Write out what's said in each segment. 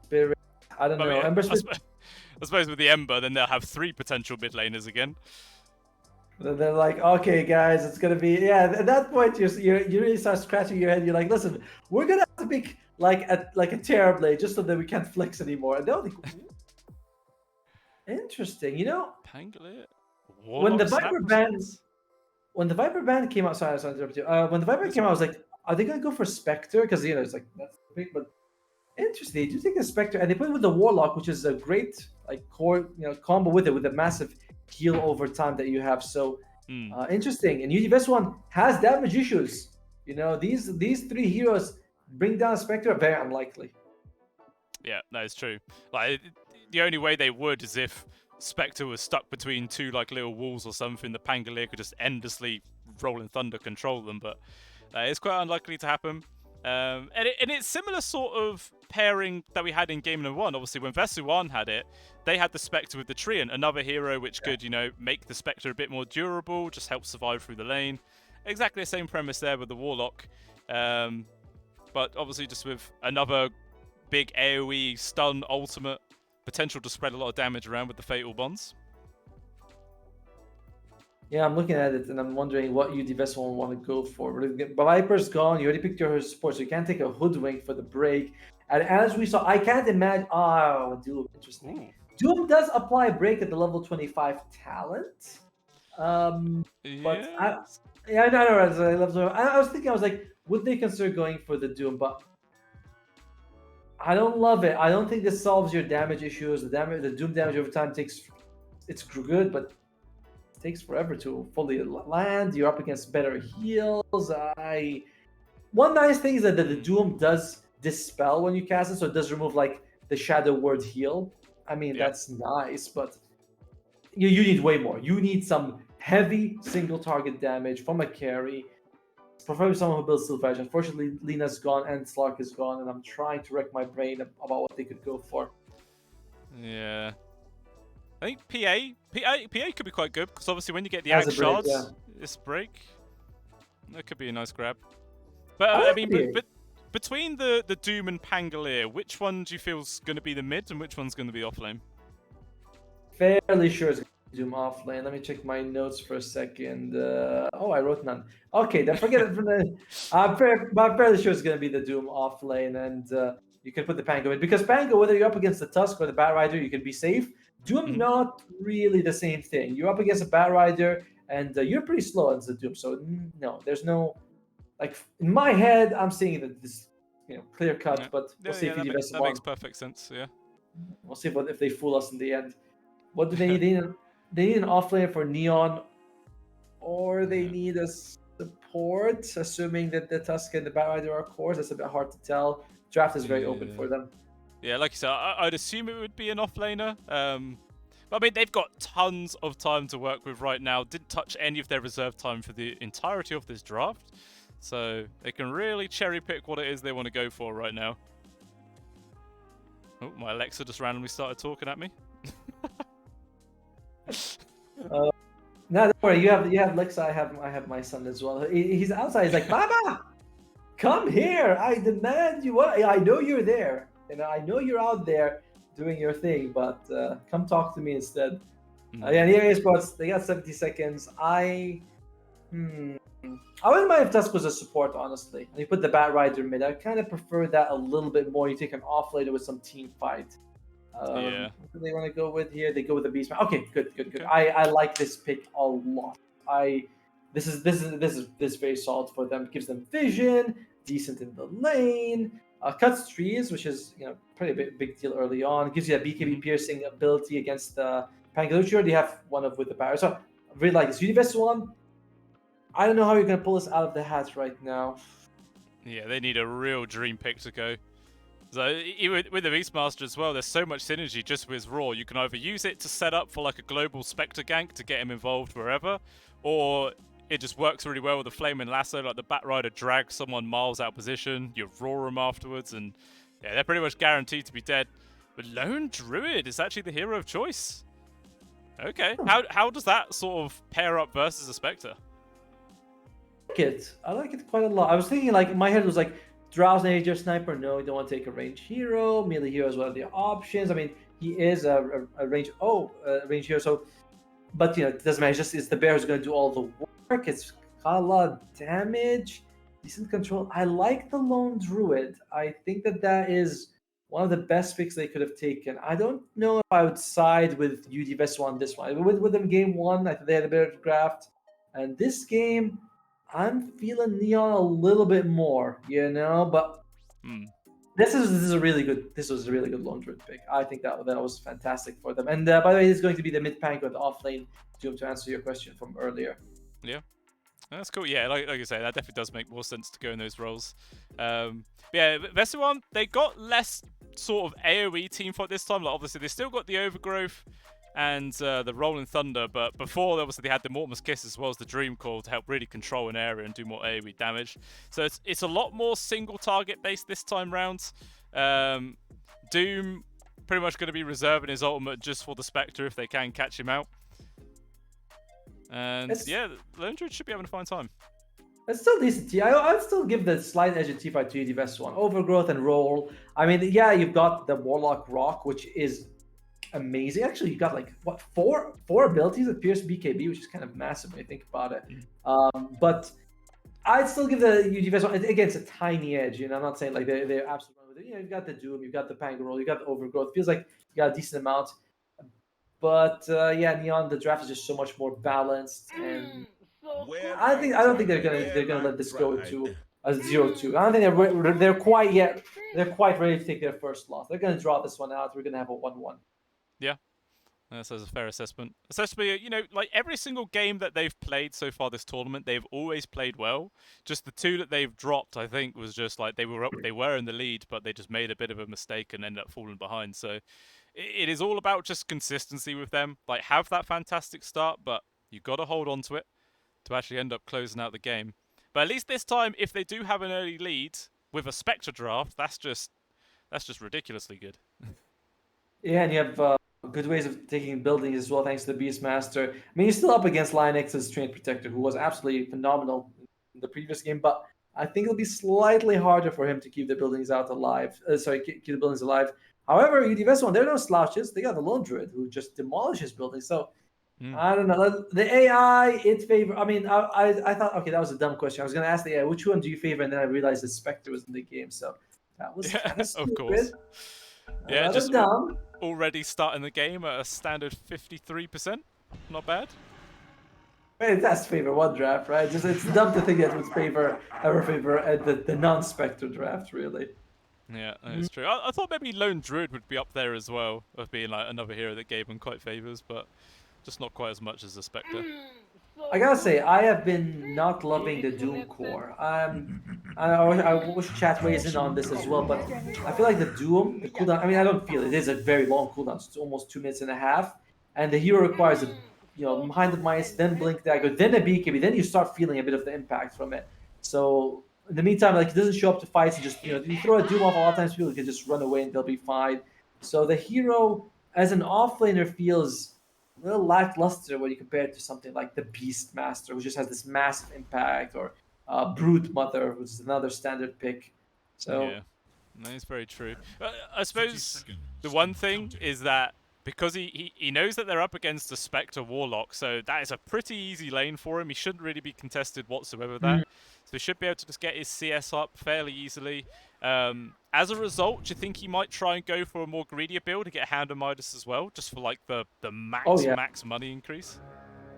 Spirit. I don't know. Ember Spirit. I suppose with the Ember, then they'll have 3 potential mid laners again. They're like, okay, guys, it's gonna be At that point, you really start scratching your head. You're like, listen, we're gonna have to pick like a Terrorblade just so that we can't flex anymore. And they're like, interesting, Pangolier. When the Warlock Viper Snap ban, response? when the Viper ban came out, sorry to interrupt you. When the Viper came out, I was like, are they gonna go for Spectre? Because it's like that's big, but interesting. They do take the Spectre and they put it with the Warlock, which is a great core combo with a massive heal over time that you have. So interesting. And Vessuwan has damage issues. These 3 heroes bring down Spectre, very unlikely. Yeah, that is true. Like the only way they would is if Spectre was stuck between 2 like little walls or something. The Pangolier could just endlessly Rolling Thunder control them, but it's quite unlikely to happen. And it's similar sort of pairing that we had in Game No. 1. Obviously, when Vessuwan had it, they had the Spectre with the Treant, another hero which could, make the Spectre a bit more durable, just help survive through the lane. Exactly the same premise there with the Warlock. But obviously just with another big AoE stun ultimate, potential to spread a lot of damage around with the Fatal Bonds. Yeah, I'm looking at it and I'm wondering what you Vessuwan want to go for. Viper's gone. You already picked your support, so you can't take a Hoodwink for the break. And as we saw, I can't imagine. Oh, Doom, interesting. Doom does apply break at the level 25 talent. But I was thinking, I was like, would they consider going for the Doom? But I don't love it. I don't think this solves your damage issues. The Doom damage over time it's good, but it takes forever to fully land. You're up against better heals. One nice thing is that the Doom does dispel when you cast it, so it does remove like the Shadow Word heal. I mean, that's nice, but you need way more. You need some heavy single target damage from a carry. Preferably someone who builds Steel Edge. Unfortunately, Lena's gone and Slark is gone, and I'm trying to wreck my brain about what they could go for. Yeah. I think PA could be quite good, because obviously when you get the Axe Shards, this break, that could be a nice grab. But I mean, but between the Doom and Pangolier, which one do you feel is going to be the mid, and which one's going to be off lane? Fairly sure it's Doom off lane. Let me check my notes for a second. I wrote none. Okay, then forget it. I'm fairly sure it's going to be the Doom off lane, and you can put the Pango in. Because Pango, whether you're up against the Tusk or the Bat Rider, you can be safe. Doom, not really the same thing. You're up against a Bat Rider, and you're pretty slow as the Doom. So, no, there's no... Like, in my head, I'm seeing that this clear cut, but we'll see if you do that makes perfect sense, yeah. We'll see if they fool us in the end. What do they need? They need an offlaner for Neon, or they need a support, assuming that the Tusk and the Bat Rider are cores. That's a bit hard to tell. Draft is very open for them. Yeah, like you said, I'd assume it would be an offlaner. But I mean, they've got tons of time to work with right now. Didn't touch any of their reserve time for the entirety of this draft. So they can really cherry pick what it is they want to go for right now. Oh, my Alexa just randomly started talking at me. No, don't worry. You have Alexa. I have my son as well. He's outside. He's like, Baba, come here. I demand you. I know you're there, and I know you're out there doing your thing. But come talk to me instead. Yeah, here Esports. They got 70 seconds. I wouldn't mind if Tusk was a support, honestly. And you put the Bat Rider mid. I kind of prefer that a little bit more. You take an offlaner with some team fight. What do they want to go with here? They go with the Beastman. Okay, good. Okay. I like this pick a lot. This is very solid for them. It gives them vision, decent in the lane. Cuts trees, which is pretty big deal early on. It gives you a BKB piercing ability against the Pangolier. You already have one of with the Barrier. So I really like this. Vessuwan, I don't know how you're going to pull this out of the hat right now. Yeah, they need a real dream pick to go. So with the Beastmaster as well, there's so much synergy just with Raw. You can either use it to set up for like a global Spectre gank to get him involved wherever, or it just works really well with the Flaming Lasso. Like the Bat Rider drags someone miles out of position, you roar them afterwards, and yeah, they're pretty much guaranteed to be dead. But Lone Druid is actually the hero of choice. Okay, how does that sort of pair up versus a Spectre? I like it quite a lot. I was thinking, like, in my head was like, Drow's an AJ sniper. No, you don't want to take a range hero. Melee hero is one of the options. I mean, he is a range. Range hero. So, but it doesn't matter. It's the bear who's going to do all the work. It's got a lot of damage, decent control. I like the lone druid. I think that is one of the best picks they could have taken. I don't know if I would side with UD Vessuwan on this one. With them game one, I think they had a better draft, and this game, I'm feeling Neon a little bit more. But. This was a really good lone druid pick. I think that was fantastic for them. And by the way, this is going to be the mid pank or the offlane Doom to answer your question from earlier. Yeah, that's cool. Yeah, like I say, that definitely does make more sense to go in those roles. Yeah, Vessuwan, they got less sort of AoE team fight this time. Like obviously they still got the overgrowth and the Rolling Thunder, but before obviously they had the Mortimer's Kiss as well as the Dream Call to help really control an area and do more AoE damage. So it's a lot more single target based this time round. Doom pretty much going to be reserving his ultimate just for the Spectre if they can catch him out. And yeah, Lone Druid should be having a fine time. It's still decent. I'd still give the slight edge of T5 to the best one. Overgrowth and roll. I mean, yeah, you've got the Warlock Rock, which is amazing. Actually, you got like four abilities that pierce BKB, which is kind of massive when you think about it. But I'd still give the UGVS one. Again, it's a tiny edge. I'm not saying like they're absolutely. You've got the Doom, you've got the Pangarol, you've got the Overgrowth. Feels like you got a decent amount. But yeah, Neon, the draft is just so much more balanced, and I don't think they're gonna let this go to a 0-2. I don't think they're quite yet. They're quite ready to take their first loss. They're gonna draw this one out. We're gonna have a 1-1. Yeah. That's a fair assessment. Especially, like every single game that they've played so far this tournament, they've always played well. Just the two that they've dropped, I think, was just like they were in the lead, but they just made a bit of a mistake and ended up falling behind. So it is all about just consistency with them. Like have that fantastic start, but you got to hold on to it to actually end up closing out the game. But at least this time, if they do have an early lead with a Spectre draft, that's just ridiculously good. Yeah, and you have good ways of taking buildings as well, thanks to the Beastmaster. I mean, you're still up against Lionx's Trained Protector, who was absolutely phenomenal in the previous game, but I think it'll be slightly harder for him to keep the buildings alive. Keep the buildings alive. However, UDVS1, they're no slouches. They got the Lone Druid, who just demolishes buildings. So, I don't know. The AI, it favor. I mean, I thought, okay, that was a dumb question. I was going to ask the AI, which one do you favor? And then I realized the Spectre was in the game. So, that was kind of stupid. Of course. Yeah, just dumb. Already starting the game at a standard 53%. Not bad. Wait, that's favor one draft, right? It's dumb to think that would favor the non-Spectre draft, really. Yeah, that's true. I thought maybe Lone Druid would be up there as well, of being like another hero that gave him quite favors, but just not quite as much as the Spectre. I gotta say, I have been not loving the Doom core. I wish chat weighs in on this as well, but I feel like the cooldown. I mean, I don't feel it. It is a very long cooldown. It's almost 2 minutes and a half, and the hero requires behind the mice, then blink dagger, then a BKB. Then you start feeling a bit of the impact from it. So in the meantime, like it doesn't show up to fights. And just you throw a Doom off. A lot of times people can just run away and they'll be fine. So the hero as an offlaner feels a little lackluster when you compare it to something like the Beastmaster, which just has this massive impact, or Brute Mother, which is another standard pick. So yeah, that's very true. I suppose the one thing is that because he knows that they're up against a Spectre Warlock, so that is a pretty easy lane for him. He shouldn't really be contested whatsoever with that. So he should be able to just get his CS up fairly easily. As a result, do you think he might try and go for a more greedier build to get Hand of Midas as well, just for like the max money increase?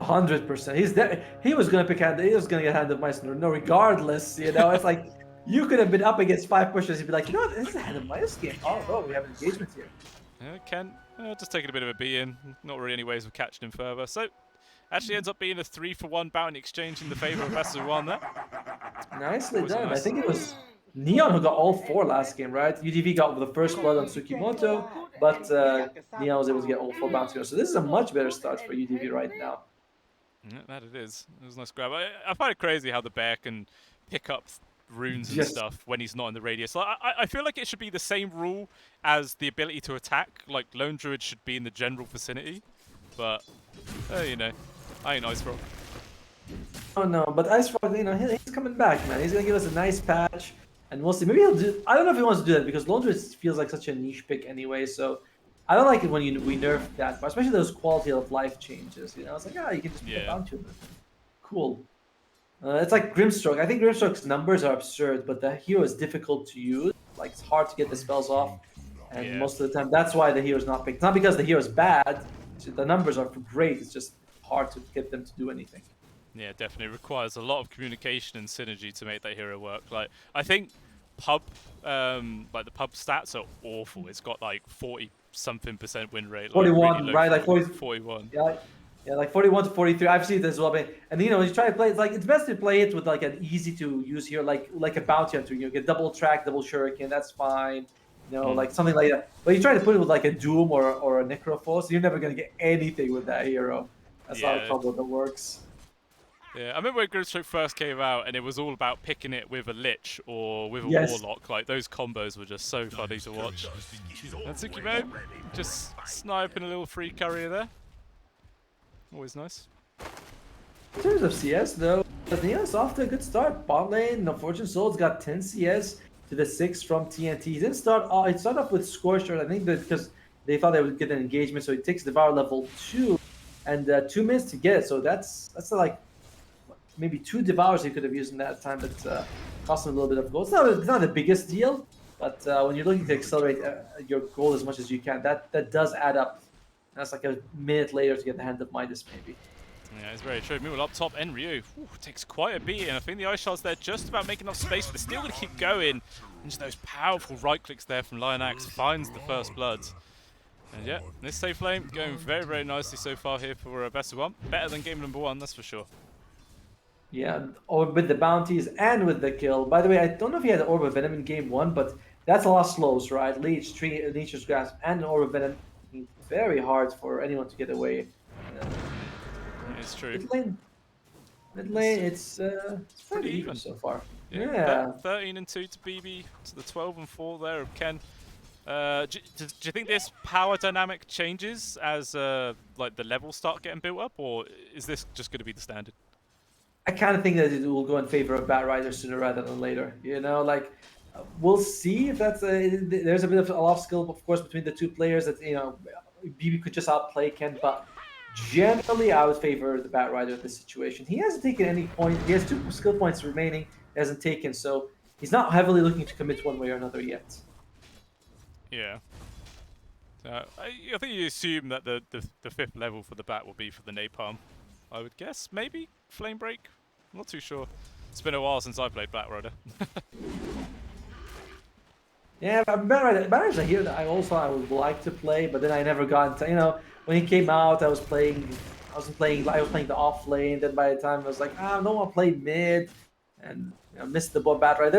100%. He was gonna pick Hand. He was gonna get Hand of Midas. No, regardless. It's like you could have been up against 5 pushers. You'd be like, this is a Hand of Midas game. Oh, we have an engagement here. Ken just taking a bit of a beating. Not really any ways of catching him further. So actually ends up being a 3-for-1 bounty exchange in the favor of Vessuwan there. Nicely done. Nice. I think it was Neon who got all 4 last game, right? UDV got the first blood on Tsukimoto, but Neon was able to get all 4 bounties. So this is a much better start for UDV right now. Yeah, that it is. It was a nice grab. I find it crazy how the bear can pick up runes and stuff when he's not in the radius. I feel like it should be the same rule as the ability to attack. Like Lone Druid should be in the general vicinity, but I ain't Ice Frog. Oh no, but Ice Frog, he's coming back, man. He's gonna give us a nice patch. And we'll see. Maybe he'll do. I don't know if he wants to do that because Lone Druid feels like such a niche pick anyway. So I don't like it when we nerf that, especially those quality of life changes. You know, it's like you can just pick a Yeah. bounty on it. Cool. It's like Grimstroke. I think Grimstroke's numbers are absurd, but the hero is difficult to use. Like it's hard to get the spells off, and Yeah. most of the time that's why the hero's not picked. Not because the hero's bad. The numbers are great. It's just hard to get them to do anything. Yeah, definitely requires a lot of communication and synergy to make that hero work. Like, I think pub, like the pub stats are awful. It's got like 40-something% win rate, like really 41, low. right? Like 40, 41. yeah, yeah, like 41 to 43. I've seen this as well. And you know, you try to play. It's like it's best to play it with like an easy to use here, like a bounty hunter. You know, get double track, double shuriken. That's fine. You know, like something like that. But you try to put it with like a Doom or a Necrophos, you're never gonna get anything with that hero. That's not a combo that works. Yeah, I remember when Grimstroke first came out, and it was all about picking it with a Lich or with a Yes. Warlock. Like, those combos were just so funny to watch. And Tsukimo, just sniping a little free courier there. Always nice. In terms of CS, though, Neo's off to a good start. Bot lane, Unfortunate Souls got 10 CS to the 6 from TNT. He didn't start. It started off with Scorcher. I think that because they thought they would get an engagement, so he takes Devour level 2, and 2 minutes to get it. So that's like maybe 2 Devours he could have used in that time, but cost him a little bit of gold. It's not the biggest deal, but when you're looking to accelerate your goal as much as you can, that does add up. That's like a minute later to get the Hand of Midas, maybe. Yeah, it's very true. Meanwhile, up top, Enryu takes quite a beat, and I think the Ice Shards there just about making enough space, but they're still going to keep going. And just those powerful right clicks there from Lion Axe finds the first blood. And yeah, this safe lane going very, very nicely so far here for Vessuwan. Better than game number 1, that's for sure. Yeah, or with the bounties and with the kill. By the way, I don't know if he had the Orb of Venom in game 1, but that's a lot of slows, right? Leech, Tree, Nature's Grasp, and an Orb of Venom. Very hard for anyone to get away. It's true. Mid lane, it's pretty even so far. Yeah. 13 and 2 to BB, to the 12 and 4 there of Ken. Do you think this power dynamic changes as like the levels start getting built up, or is this just going to be the standard? I kind of think that it will go in favor of Bat Rider sooner rather than later. You know, like we'll see if that's there's a bit of a lot of skill, of course, between the two players. That BB could just outplay Ken, but generally I would favor the Bat Rider in this situation. He hasn't taken any point. He has 2 skill points remaining. He hasn't taken, so he's not heavily looking to commit one way or another yet. Yeah. I think you assume that the 5th level for the Bat will be for the Napalm. I would guess, maybe Flame Break. I'm not too sure. It's been a while since I played Bat Rider. Yeah, Bat Rider's a hero that I would like to play, but then I never got into. When he came out, I was playing the off lane. Then by the time I was like, I don't want to play mid, and missed the Bat Rider.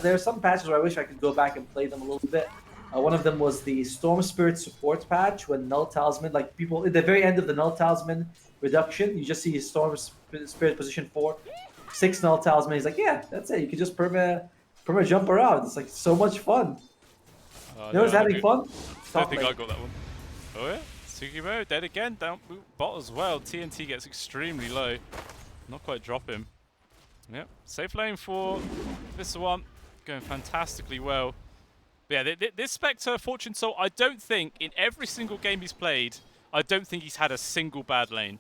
There's some patches where I wish I could go back and play them a little bit. One of them was the Storm Spirit support patch when Null Talisman, like people at the very end of the Null Talisman reduction, you just see Storm Spirit position 4, 6 Null Talisman. He's like, yeah, that's it. You can just perma jump around. It's like so much fun. Who's having fun? I don't think I got that one. Oh yeah, Tsukimo dead again. Down bot as well. TNT gets extremely low. Not quite drop him. Yep, safe lane for Vessuwan, going fantastically well. But yeah, this Spectre Fortune Soul, I don't think in every single game he's played, I don't think he's had a single bad lane.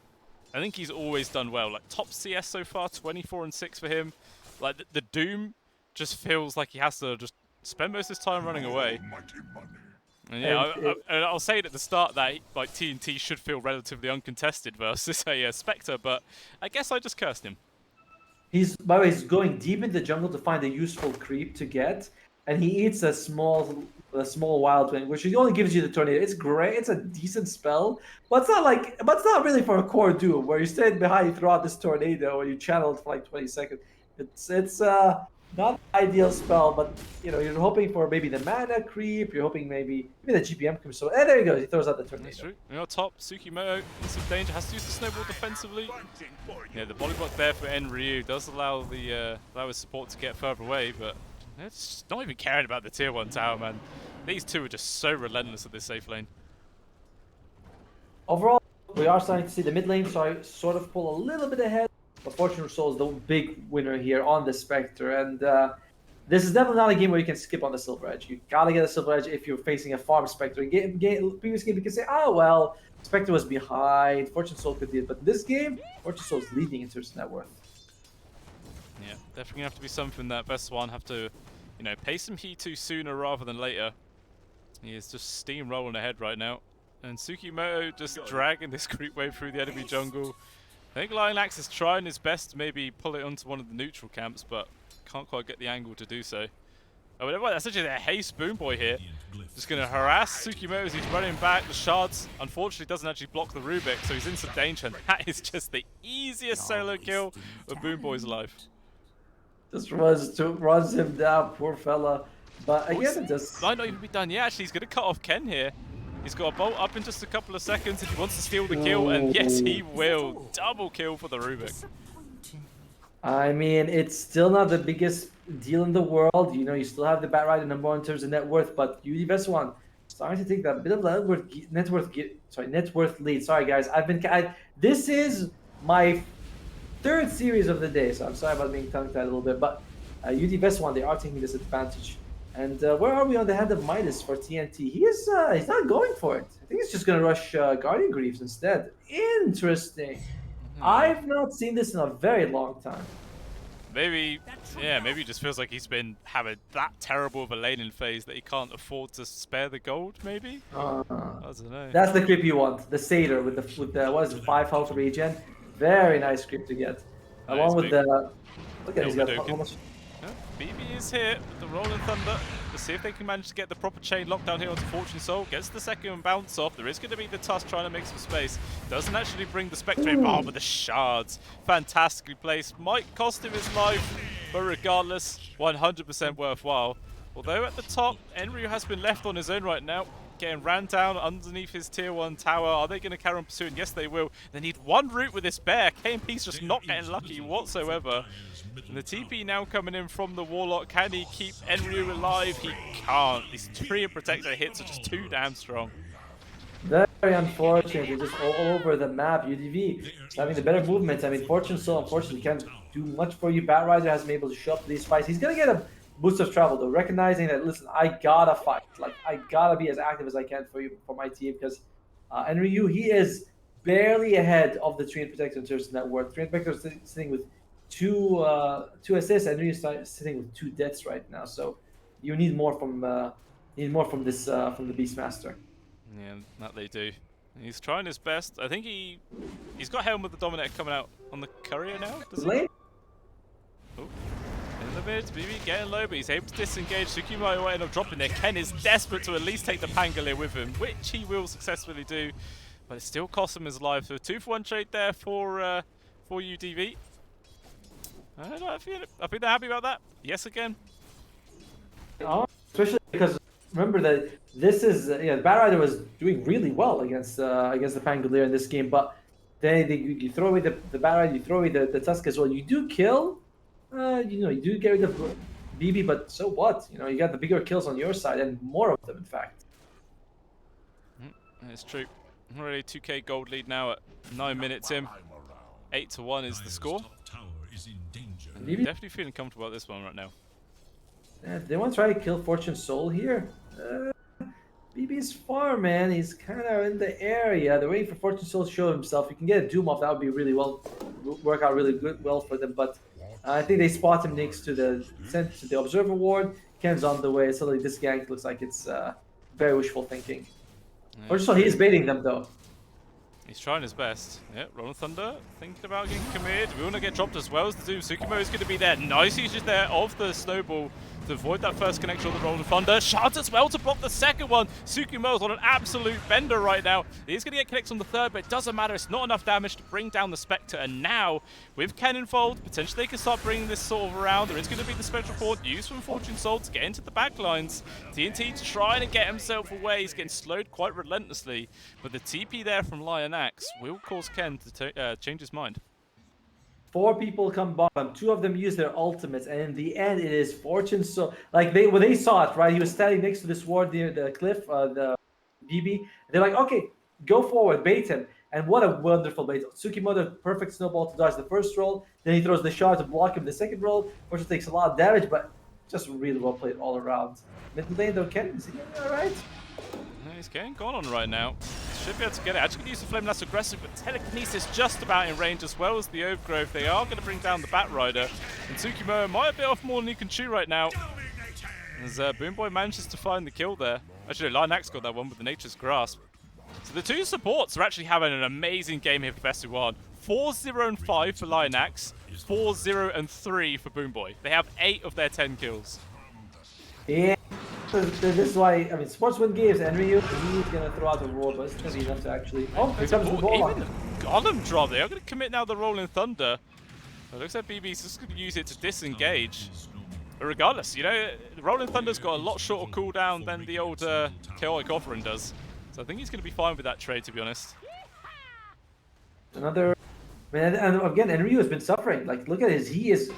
I think he's always done well. Like top CS so far, 24 and 6 for him. Like the Doom just feels like he has to just spend most of his time running away. And yeah, I'll say it at the start that like TNT should feel relatively uncontested versus a Spectre, but I guess I just cursed him. By the way, he's going deep into the jungle to find a useful creep to get, and he eats a small wild twin, which only gives you the tornado. It's great. It's a decent spell, but it's not really for a core Doom where you stand behind, you throw out this tornado, and you channel it for like 20 seconds. It's not an ideal spell, but you're hoping for maybe the mana creep. You're hoping maybe the GPM comes. And there he goes. He throws out the tornado. That's true. Top, Tsukimo in some danger. Has to use the snowball defensively. Yeah, the body block there for Enryu does allow his support to get further away, but it's not even caring about the tier 1 tower, man. These two are just so relentless at this safe lane. Overall, we are starting to see the mid lane sort of pull a little bit ahead. But Fortune Soul is the big winner here on the Spectre, and This is definitely not a game where you can skip on the Silver Edge. You gotta get a Silver Edge if you're facing a farm Spectre. Previous game, you can say, oh, well, Spectre was behind, Fortune Soul could do it. But this game, Fortune Soul's leading in terms of net worth. Yeah, definitely gonna have to be something that Vessuwan have to, you know, pay some heat to sooner rather than later. He is just steamrolling ahead right now. And Tsukimoto just dragging this creep wave through the enemy jungle. I think Lionax is trying his best to maybe pull it onto one of the neutral camps, but can't quite get the angle to do so. Oh, that's actually a haste Boom Boy here. Just going to harass Tsukimoto as he's running back. The shards, unfortunately, doesn't actually block the Rubik, so he's in some danger. And that is just the easiest solo kill of Boom Boy's life. Just runs him down, poor fella. But again, it just might not even be done yet. Actually, he's going to cut off Ken here. He's got a bolt up in just a couple of seconds if he wants to steal the kill, and yes, he will. Double kill for the Rubik. I mean, it's still not the biggest deal in the world. You know, you still have the Batrider #1 in terms of net worth, but Vessuwan starting to take that bit of net worth lead. Sorry, guys. This is my third series of the day, so I'm sorry about being tongue-tied a little bit, but Vessuwan, they are taking this advantage. And where are we on the hand of Midas for TNT? He's not going for it. I think he's just going to rush Guardian Greaves instead. Interesting. I've not seen this in a very long time. Maybe he just feels like he's been having that terrible of a laning phase that he can't afford to spare the gold, maybe? I don't know. That's the creep you want. The Satyr with the what is it, 5 health regen. Very nice creep to get. Along with the... Look at he's got almost... BB is here with the Rolling Thunder. Let's see if they can manage to get the proper chain lockdown here onto Fortune Soul. Gets the second bounce off. There is going to be the Tusk trying to make some space. Doesn't actually bring the Spectre involved with the shards. Fantastically placed. Might cost him his life, but regardless, 100% worthwhile. Although at the top, Enryu has been left on his own right now. Getting ran down underneath his tier 1 tower. Are they going to carry on pursuing? Yes, they will. They need one route with this bear. KMP's just not getting lucky whatsoever. And the TP now coming in from the Warlock. Can he keep Enryu alive? He can't. These Tree and Protector hits are just too damn strong. Very unfortunate. Just all over the map. UDV is having the better movement. I mean, Fortune Soul unfortunately can't do much for you. Batrider hasn't been able to show up these fights. He's going to get a boost of travel though, recognizing that, listen, I gotta fight. Like, I gotta be as active as I can for my team, because Enryu, he is barely ahead of the Tree and Protector in terms of net worth. Tree and Protector is sitting with two assists, and Enryu is sitting with 2 deaths right now. So you need more from the Beastmaster. Yeah, that they do. He's trying his best. I think he's got Helm with the Dominator coming out on the Courier now. Does he? Oh. In the mid, BB getting low, but he's able to disengage. Tsukimoto will end up dropping there. Ken is desperate to at least take the Pangolier with him, which he will successfully do, but it still costs him his life. So a 2-for-1 trade there for UDV. I think they're happy about that. Yes, again. Especially because remember that this is Batrider was doing really well against the Pangolier in this game, but then you throw away the Batrider, you throw away the Tusk as well. You do kill. You do get rid of BB, but so what? You got the bigger kills on your side, and more of them, in fact. It's true. Already 2k gold lead now at 9 minutes in. 8-1 is the score. Definitely feeling comfortable at this one right now. They want to try to kill Fortune Soul here. BB's far, man. He's kind of in the area. They're waiting for Fortune Soul to show himself. You can get a Doom off. That would be work out really well for them, but I think they spot him next to the Observer Ward. Ken's on the way. Suddenly this gank looks like it's very wishful thinking. Or so he is baiting them though. He's trying his best. Yeah, Rolling Thunder thinking about getting committed. We want to get dropped as well as the Doom. Tsukimoto is going to be there. Nice usage there of the Snowball to avoid that first connection of the Rolling Thunder. Shards as well to block the second one. Tsukimoto's on an absolute bender right now. He's going to get connects on the third, but it doesn't matter. It's not enough damage to bring down the Spectre. And now, with Ken involved, potentially they can start bringing this sort of around. There is going to be the Spectral Port used from Fortune Soul to get into the backlines. TNT trying to get himself away. He's getting slowed quite relentlessly. But the TP there from Lionax will cause Ken to change his mind. 4 people come bottom. 2 of them use their ultimates, and in the end, it is Fortune Soul. Like when they saw it, right? He was standing next to this ward near the cliff, the BB. They're like, okay, go forward, bait him. And what a wonderful bait! Tsukimoto, perfect snowball to dodge the first roll. Then he throws the shard to block him the second roll. Fortune takes a lot of damage, but just really well played all around. Mid lane though, Ken, is he getting alright? No, he's getting gone on right now. Should be able to get it. Actually going to use the Flame less aggressive, but Telekinesis just about in range as well as the Overgrowth. They are going to bring down the Batrider. And Tsukimo might have bit off more than he can chew right now. As Boomboy manages to find the kill there. Actually, Linax got that one with the Nature's Grasp. So the two supports are actually having an amazing game here for Vessuwan. 4-0 and 5 for Linax, 4-0 and 3 for Boomboy. They have 8 of their 10 kills. Yeah, this is why, I mean, Sports win games, and Ryu, he's going to throw out a roll, but it's going to be enough to actually... Oh, here comes the ball. Even the Golem drop, they are going to commit now the Rolling Thunder. It looks like BB's just going to use it to disengage. But regardless, you know, Rolling Thunder's got a lot shorter cooldown than the old Chaotic Offering does. So I think he's going to be fine with that trade, to be honest. Another... I mean, and again, Enryu has been suffering. Like, look at his... He is...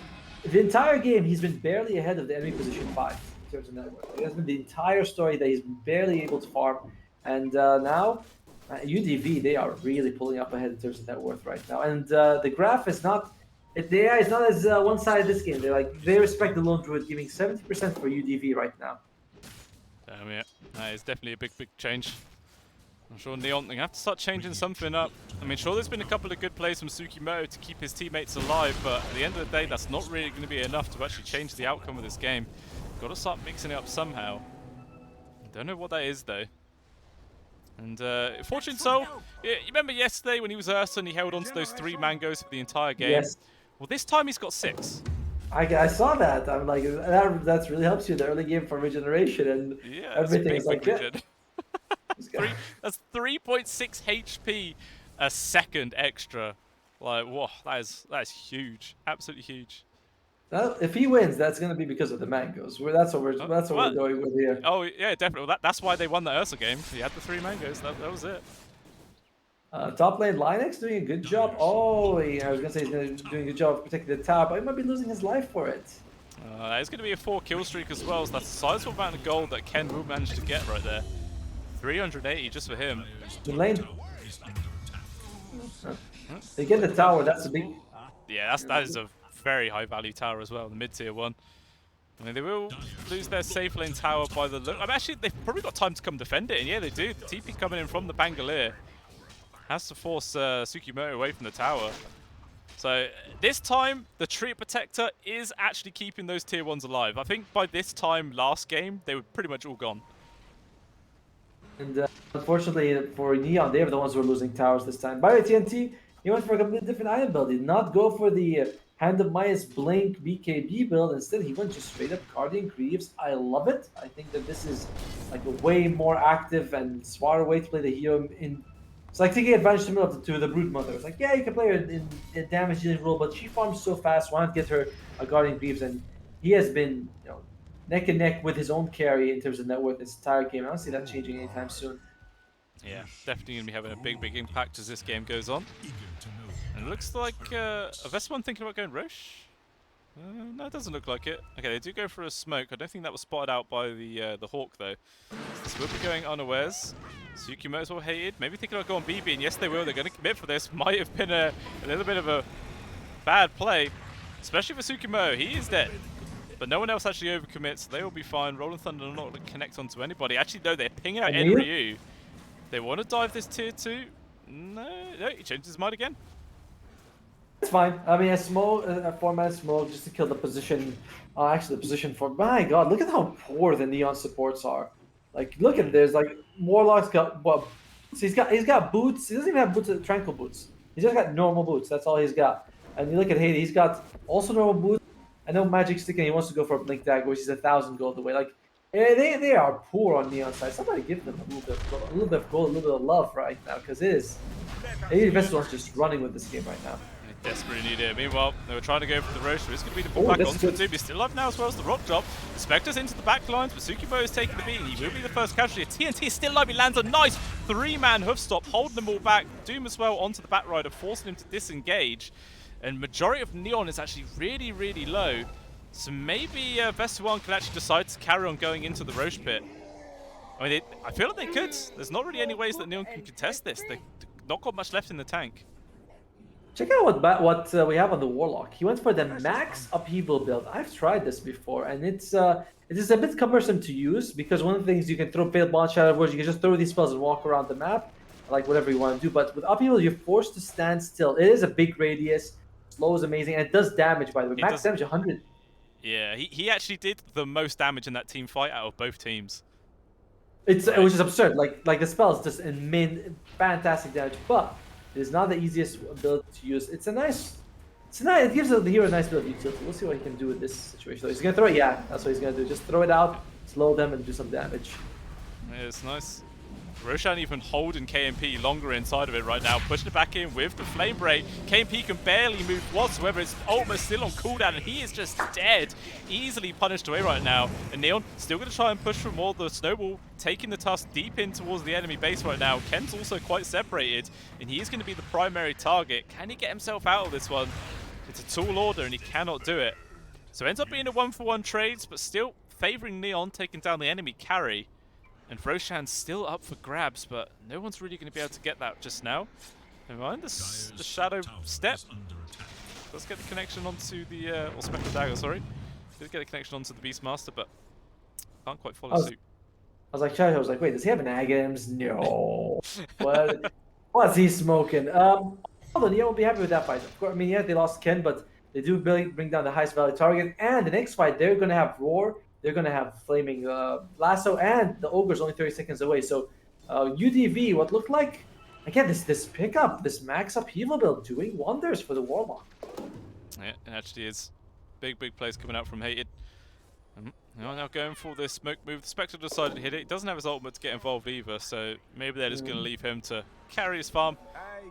The entire game, he's been barely ahead of the enemy position 5 in terms of network. It has been the entire story that he's been barely able to farm. And now, UDV, they are really pulling up ahead in terms of net worth right now. And the graph is not... The AI is not as one-sided this game. They respect the Lone Druid, giving 70% for UDV right now. Yeah, that is definitely a big change. I'm sure Neon, they have to start changing something up. I mean, sure, there's been a couple of good plays from Tsukimoto to keep his teammates alive, but at the end of the day, that's not really going to be enough to actually change the outcome of this game. Got to start mixing it up somehow. Don't know what that is, though. And Fortune Soul, you remember yesterday when he was Ursa and he held on to those 3 mangoes for the entire game? Yes. Well, this time he's got 6. I saw that. I'm like, that really helps you in the early game for regeneration and yeah, everything. Is like, yeah. That's 3.6 HP a second extra. Like, whoa, that is huge, absolutely huge. If he wins, that's going to be because of the mangoes. That's what we're going with here. Oh yeah, definitely. Well, that's why they won the Ursa game. He had the 3 mangoes. That was it. Top lane Linux doing a good job. Oh, I was going to say he's doing a good job of protecting the tower, but he might be losing his life for it. It's going to be a 4 kill streak as well. So that's a sizable amount of gold that Ken will manage to get right there. 380 just for him. The lane. They get the tower. That's a big. Yeah, that is a very high value tower as well. The mid tier one. I mean, they will lose their safe lane tower by the look. I mean, actually, they've probably got time to come defend it, and yeah, they do. The TP coming in from the Bangalore has to force Tsukimoto away from the tower. So this time, the Tree Protector is actually keeping those tier 1s alive. I think by this time last game, they were pretty much all gone. And unfortunately for Neon, they were the ones who were losing towers this time. By the way, TNT, he went for a completely different item build. He did not go for the Hand of Midas Blink BKB build. Instead, he went just straight up Guardian Greaves. I love it. I think that this is like a way more active and smarter way to play the hero in... It's like taking advantage to the Brood Mother. It's like, yeah, you can play her in damage dealing role, but she farms so fast, why not get her a Guardian Greaves? And he has been, you know, neck and neck with his own carry in terms of net worth this entire game. I don't see that changing anytime soon. Yeah, definitely going to be having a big impact as this game goes on. And it looks like Vessuwan thinking about going Roche? No, it doesn't look like it. Okay, they do go for a smoke. I don't think that was spotted out by the Hawk, though. So this will be going unawares. Tsukimoto's well hated. Maybe thinking about going BB, and yes, they will. They're going to commit for this. Might have been a little bit of a bad play, especially for Tsukimoto. He is dead. But no one else actually overcommits, so they will be fine. Rolling Thunder are not going to connect onto anybody. Actually, no, they're pinging out Enryu. They want to dive this tier 2. No, he changed his mind again. It's fine. I mean, a 4-man smoke just to kill the position. Actually, the position for... My god, look at how poor the Neon supports are. Like, look at this. Like, Warlock's got... Well, so he's got boots. He doesn't even have boots, tranquil boots. He's just got normal boots. That's all he's got. And you look at Haiti, he's got also normal boots. I know Magic Stick, and he wants to go for a Blink Dagger, which is 1,000 gold away. Like, they are poor on Neon side. Somebody give them a little bit of gold, a little bit of love right now, because it is. Maybe Vessuwan's just running with this game right now. They desperately need it. Meanwhile, they were trying to go for the Roche, so it's going to be the pull back onto the He's still alive now as well as the rock drop. The Spectre's into the back lines, but Tsukimoto is taking the beat. He will be the first casualty. TNT is still alive. He lands a nice 3-man hoof stop, holding them all back. Doom as well onto the Batrider, forcing him to disengage. And majority of Neon is actually really low. So maybe Vessuwan can actually decide to carry on going into the Roche pit. I mean, I feel like they could. There's not really any ways that Neon can contest this. They've not got much left in the tank. Check out what we have on the Warlock. He went for the max upheaval build. I've tried this before, and it is a bit cumbersome to use because one of the things you can throw Failed Bond, Shadow Wars, you can just throw these spells and walk around the map, like whatever you want to do. But with upheaval, you're forced to stand still. It is a big radius. Slow is amazing, and it does damage, by the way. Max damage 100. Yeah, he actually did the most damage in that team fight out of both teams. Which is absurd. Like the spell is just fantastic damage, but it is not the easiest ability to use. It gives the hero a nice bit of utility. We'll see what he can do with this situation. So he's gonna throw it. Yeah, that's what he's gonna do. Just throw it out, slow them, and do some damage. Yeah, it's nice. Roshan even holding KMP longer inside of it right now, pushing it back in with the Flame Break. KMP can barely move whatsoever. His ultimate still on cooldown, and he is just dead. Easily punished away right now. And Neon still going to try and push for more. The Snowball taking the tusk deep in towards the enemy base right now. Ken's also quite separated, and he is going to be the primary target. Can he get himself out of this one? It's a tall order, and he cannot do it. So it ends up being a 1-for-1 trades, but still favoring Neon, taking down the enemy carry. And Roshan's still up for grabs, but no one's really going to be able to get that just now. Never mind, the Shadow Step. Let's get the connection onto the, or Spectral Dagger, sorry. Let's get a connection onto the Beastmaster, but can't quite follow suit. I was like, wait, does he have an Agams? No. What's he smoking? Hold on, you won't be happy with that fight. Of course, I mean, yeah, they lost Ken, but they do bring down the highest value target. And the next fight, they're going to have Roar. They're going to have Flaming Lasso, and the Ogre's only 30 seconds away. So UDV, what looked like, again, this pickup, this max upheaval build doing wonders for the Warlock. Yeah, it actually is. Big plays coming out from Hated. Now going for this smoke move. The Spectre decided to hit it. He doesn't have his ultimate to get involved either, so maybe they're just going to leave him to carry his farm.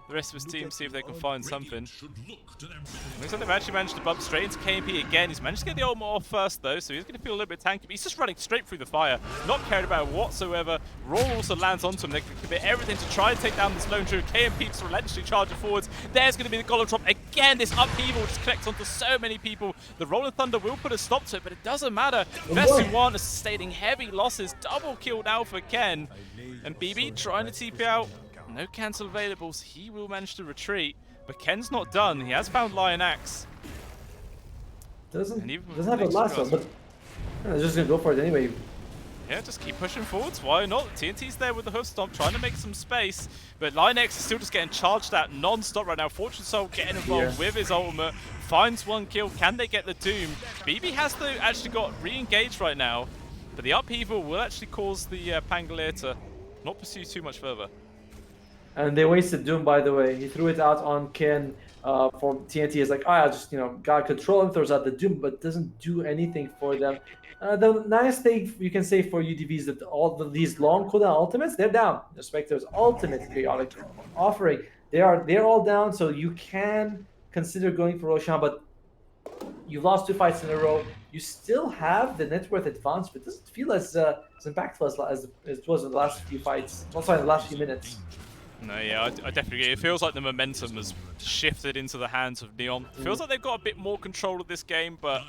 The rest of his team see if they can find something. Looks like they've actually managed to bump straight into KMP again. He's managed to get the ultimate off first though, so he's going to feel a little bit tanky, but he's just running straight through the fire. Not cared about it whatsoever. Roar also lands onto him. They can commit everything to try and take down this lone true. KMP just relentlessly charging forwards. There's going to be the Golem drop. Again, this upheaval just connects onto so many people. The Rolling Thunder will put a stop to it, but it doesn't matter. Vessuwan is sustaining heavy losses. Double kill now for Ken. And BB trying to TP out. No cancel available, so he will manage to retreat. But Ken's not done. He has found Lion Axe. Doesn't have a lasso, but they're just gonna go for it anyway. Yeah, just keep pushing forwards. Why not? TNT's there with the hoof stomp, trying to make some space. But Lion X is still just getting charged at non-stop right now. Fortune Soul getting involved with his ultimate. Finds one kill. Can they get the Doom? BB has to actually got re-engaged right now. But the upheaval will actually cause the Pangolier to not pursue too much further. And they wasted Doom, by the way. He threw it out on Ken for TNT. Is like, I just, got control and throws out the Doom, but doesn't do anything for them. The nice thing you can say for UDV is that these long cooldown ultimates, they're down. The Spectre's ultimate periodic offering, they're all down, so you can consider going for Roshan, but you've lost 2 fights in a row. You still have the net worth advance, but it doesn't feel as impactful as it was in the last few fights. Also in the last few minutes. No, yeah, I definitely agree. It feels like the momentum has shifted into the hands of Neon. It feels like they've got a bit more control of this game, but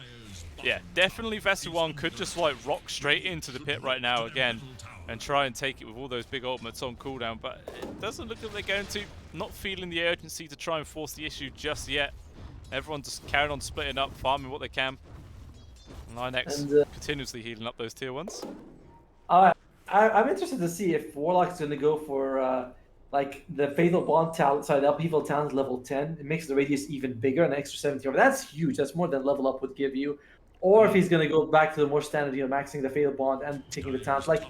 yeah, definitely Vessuwan could just like rock straight into the pit right now again and try and take it with all those big ultimates on cooldown, but it doesn't look like they're going to. Not feeling the urgency to try and force the issue just yet. Everyone's just carrying on splitting up, farming what they can. Lion X continuously healing up those tier 1s. I'm interested to see if Warlock's going to go for like the Fatal Bond talent, sorry, the Upheaval talent level 10. It makes the radius even bigger, an extra 70 over. That's huge. That's more than level up would give you. Or if he's going to go back to the more standard, maxing the Fatal Bond and taking the talent. Like,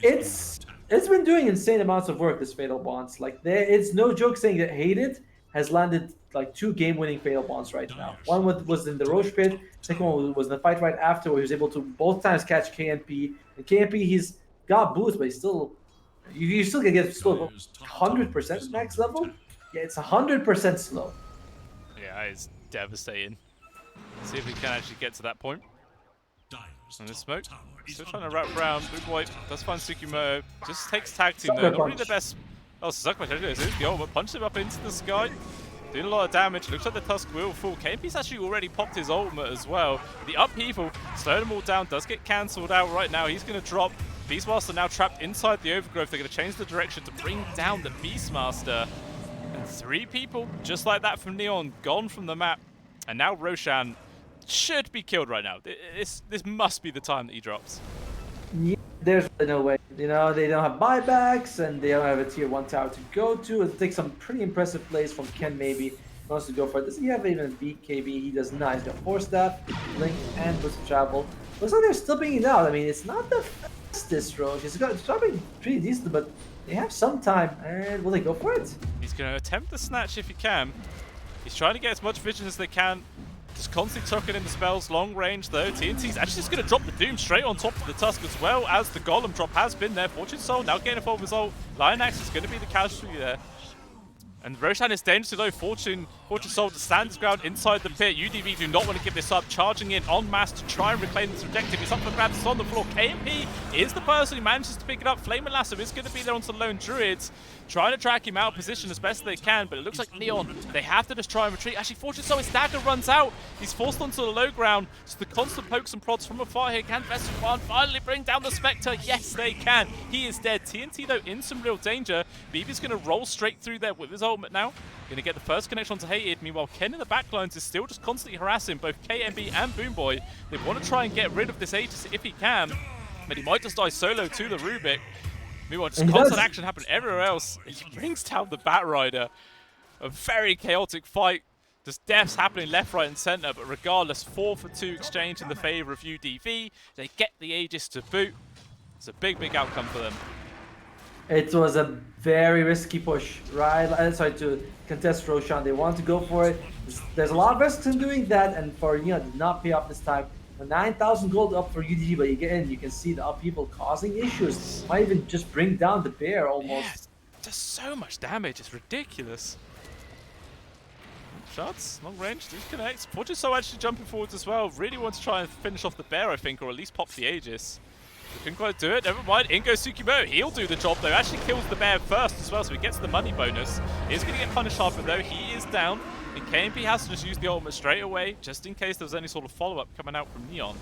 it's been doing insane amounts of work, this Fatal Bonds. Like, it's no joke saying that Hated has landed like 2 game-winning Fatal Bonds right now. One was in the Roche pit. Second one was in the fight right after, where he was able to both times catch KMP. And KMP, he's got boost, but he's still... You still can get slow 100% max level? Yeah, it's 100% slow. Yeah, it's devastating. Let's see if we can actually get to that point. And the smoke, still trying to wrap around. Blue Boy does find Tsukimoto. Just takes tag team though. Not really the best. Oh, Sucker Punch. There's the ultimate. Punch him up into the sky. Doing a lot of damage. Looks like the Tusk will fall. KMP's actually already popped his ultimate as well. The upheaval, slowing them all down, does get cancelled out right now. He's going to drop. Beastmaster now trapped inside the overgrowth. They're going to change the direction to bring down the Beastmaster. And 3 people, just like that from Neon, gone from the map. And now Roshan should be killed right now. This must be the time that he drops. Yeah, there's really no way. You know, they don't have buybacks and they don't have a tier 1 tower to go to. It'll take some pretty impressive plays from Ken maybe. He wants to go for it. Does he have even BKB? He does not. He's got 4 staff, Blink, and Boost of Travel. Looks like they're still being it out. I mean, it's not the fastest Roche. It's dropping pretty decent, but they have some time. And will they go for it? He's going to attempt the snatch if he can. He's trying to get as much vision as they can. Just constantly tucking in the spells, long range though. TNT's actually just going to drop the Doom straight on top of the Tusk as well as the Golem drop has been there. Fortune Soul now getting involved with ult. Lionax is going to be the casualty there. And Roshan is dangerously low. Fortune Soul to stand his ground inside the pit. UDV do not want to give this up. Charging in en masse to try and reclaim this objective. It's up for grabs. It's on the floor. KMP is the person who manages to pick it up. Flame and Lasso is going to be there onto the lone Druids. Trying to track him out of position as best they can, but it looks like Neon, they have to just try and retreat. Actually, Fortune Soul, his dagger runs out. He's forced onto the low ground. So the constant pokes and prods from afar here. Can Vessuwan finally bring down the Spectre? Yes, they can. He is dead. TNT, though, in some real danger. BB's going to roll straight through there with his ultimate now. Going to get the first connection onto Hated. Meanwhile, Ken in the backlines is still just constantly harassing both KMB and Boomboy. They want to try and get rid of this Aegis if he can, but he might just die solo to the Rubik. Meanwhile, just constant action happening everywhere else. He brings down the Batrider. A very chaotic fight. Just deaths happening left, right, and center. But regardless, 4 for 2 exchange in the favor of UDV. They get the Aegis to boot. It's a big, big outcome for them. It was a very risky push, right? Sorry, to contest Roshan. They wanted to go for it. There's a lot of risks in doing that, and for did not pay off this time. 9,000 gold up for UDG, but again, you can see the upheaval causing issues. Might even just bring down the bear almost. Yeah, just so much damage, it's ridiculous. Shots, long range, disconnects. Fortune Soul actually jumping forwards as well. Really want to try and finish off the bear, I think, or at least pop the Aegis. They couldn't quite do it. Never mind. In goes Tsukimoto. He'll do the job though. Actually kills the bear first as well, so he gets the money bonus. He's going to get punished half though. He is down. And KMP has to just use the ultimate straight away, just in case there was any sort of follow-up coming out from Neon.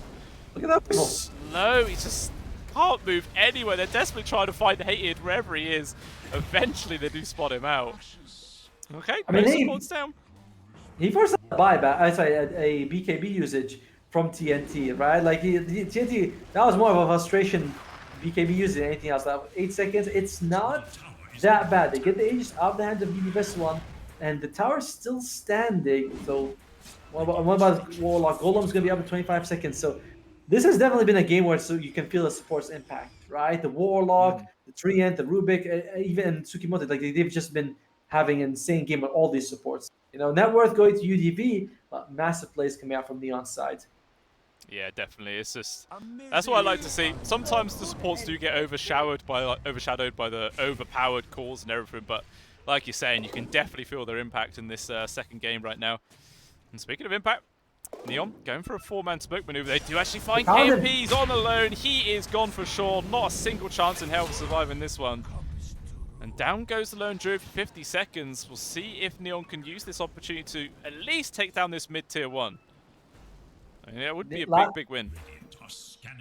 Look at that. Slow. He just can't move anywhere. They're desperately trying to find Hated wherever he is. Eventually, they do spot him out. Okay, I mean, support's down. He forced a buyback. A BKB usage from TNT, right? Like TNT, that was more of a frustration BKB usage than anything else. That 8 seconds, it's not that bad. They get the Aegis out of the hands of Vessuwan, and the tower's still standing. So what about Warlock? Golem's gonna be up in 25 seconds. So this has definitely been a game where you can feel the support's impact, right? The Warlock, the Treant, the Rubik, even Tsukimoto, like they've just been having an insane game with all these supports. You know, net worth going to UDV, but massive plays coming out from Neon's side. Yeah, definitely. It's just that's what I like to see. Sometimes the supports do get overshadowed by the overpowered cores and everything, but like you're saying, you can definitely feel their impact in this second game right now. And speaking of impact, Neon going for a 4-man smoke maneuver. They do actually find KMP. He's on alone. He is gone for sure. Not a single chance in hell to survive in this one. And down goes the lone druid for 50 seconds. We'll see if Neon can use this opportunity to at least take down this mid-tier 1. And yeah, it would be a big, big win.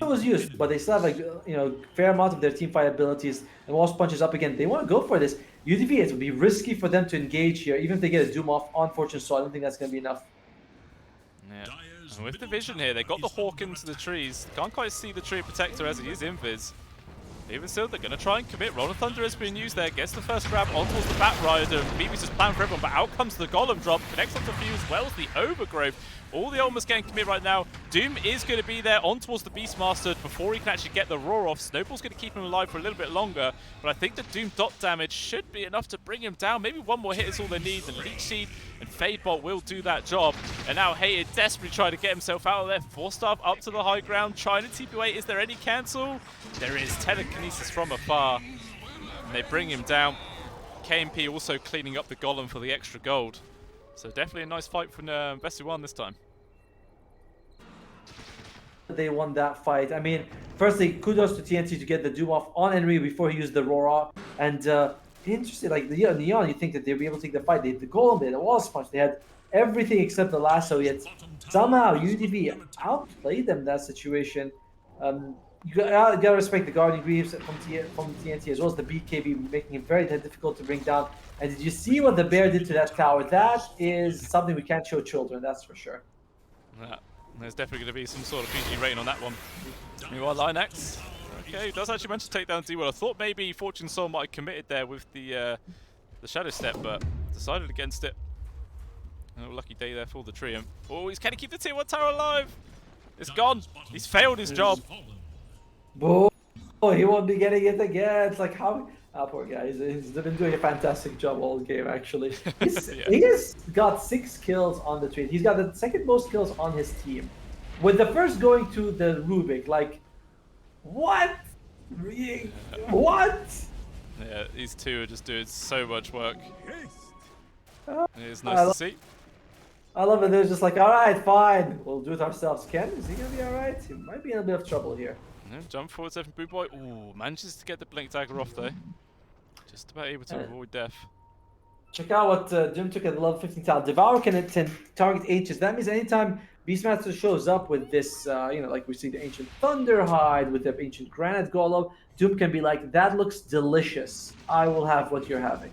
It was used, but they still have fair amount of their team fight abilities. And Walsh punches up again. They want to go for this. UDV, it would be risky for them to engage here, even if they get a Doom off on Fortune Soul. I don't think that's going to be enough. Yeah. And with the vision here, they got the Hawk into the trees. Can't quite see the tree protector as he is invis. Even still, they're going to try and commit. Roll of Thunder has been used there. Gets the first grab on towards the Batrider. BB's just planned for everyone, but out comes the Golem drop. Connects onto Fuse as well as the Overgrowth. All the ultimates getting commit right now. Doom is going to be there on towards the Beastmaster before he can actually get the roar off. Snowball's going to keep him alive for a little bit longer, but I think the Doom dot damage should be enough to bring him down. Maybe one more hit is all they need. The Leech Seed and Fadebot will do that job. And now Hated desperately trying to get himself out of there. 4-star up to the high ground, trying to TP8. Is there any cancel? There is. Telekinesis from afar. And they bring him down. KMP also cleaning up the Golem for the extra gold. So definitely a nice fight from Vessuwan this time. They won that fight. I mean, firstly, kudos to TNT to get the Doom off on Henry before he used the roar off. And interesting, like the Neon, you think that they'd be able to take the fight. They had the Golem, they had the Walls Punch, they had everything except the lasso. Yet somehow UDV outplayed them in that situation. gotta respect the Guardian Greaves from TNT as well as the BKB, making it very difficult to bring down. And did you see what the bear did to that tower? That is something we can't show children, that's for sure. Yeah, there's definitely going to be some sort of PG rating on that one. Meanwhile, Linex, okay, does actually manage to take down D-Well. I thought maybe Fortune Soul might have committed there with the Shadow Step, but decided against it. Oh, lucky day there for the Triumph. Oh, he's going to keep the Tier 1 tower alive. It's gone. He's failed his job. Boom. Oh, he won't be getting it again. It's like how. Ah, poor guy. He's been doing a fantastic job all game, actually. Yeah. He has got 6 kills on the trade. He's got the second most kills on his team. With the first going to the Rubik. Like, what? What? Yeah, these two are just doing so much work. It's I nice to see. I love it. They're just like, all right, fine. We'll do it ourselves. Ken, is he going to be all right? He might be in a bit of trouble here. No, jump forward, Seven Boo Boy. Ooh, manages to get the Blink Dagger off though. Just about able to avoid death. Check out what Jim took at the level 15 tile. Devour can target H's. That means anytime Beastmaster shows up with this, like we see the Ancient Thunderhide with the Ancient Granite Golem, Doom can be like, that looks delicious. I will have what you're having.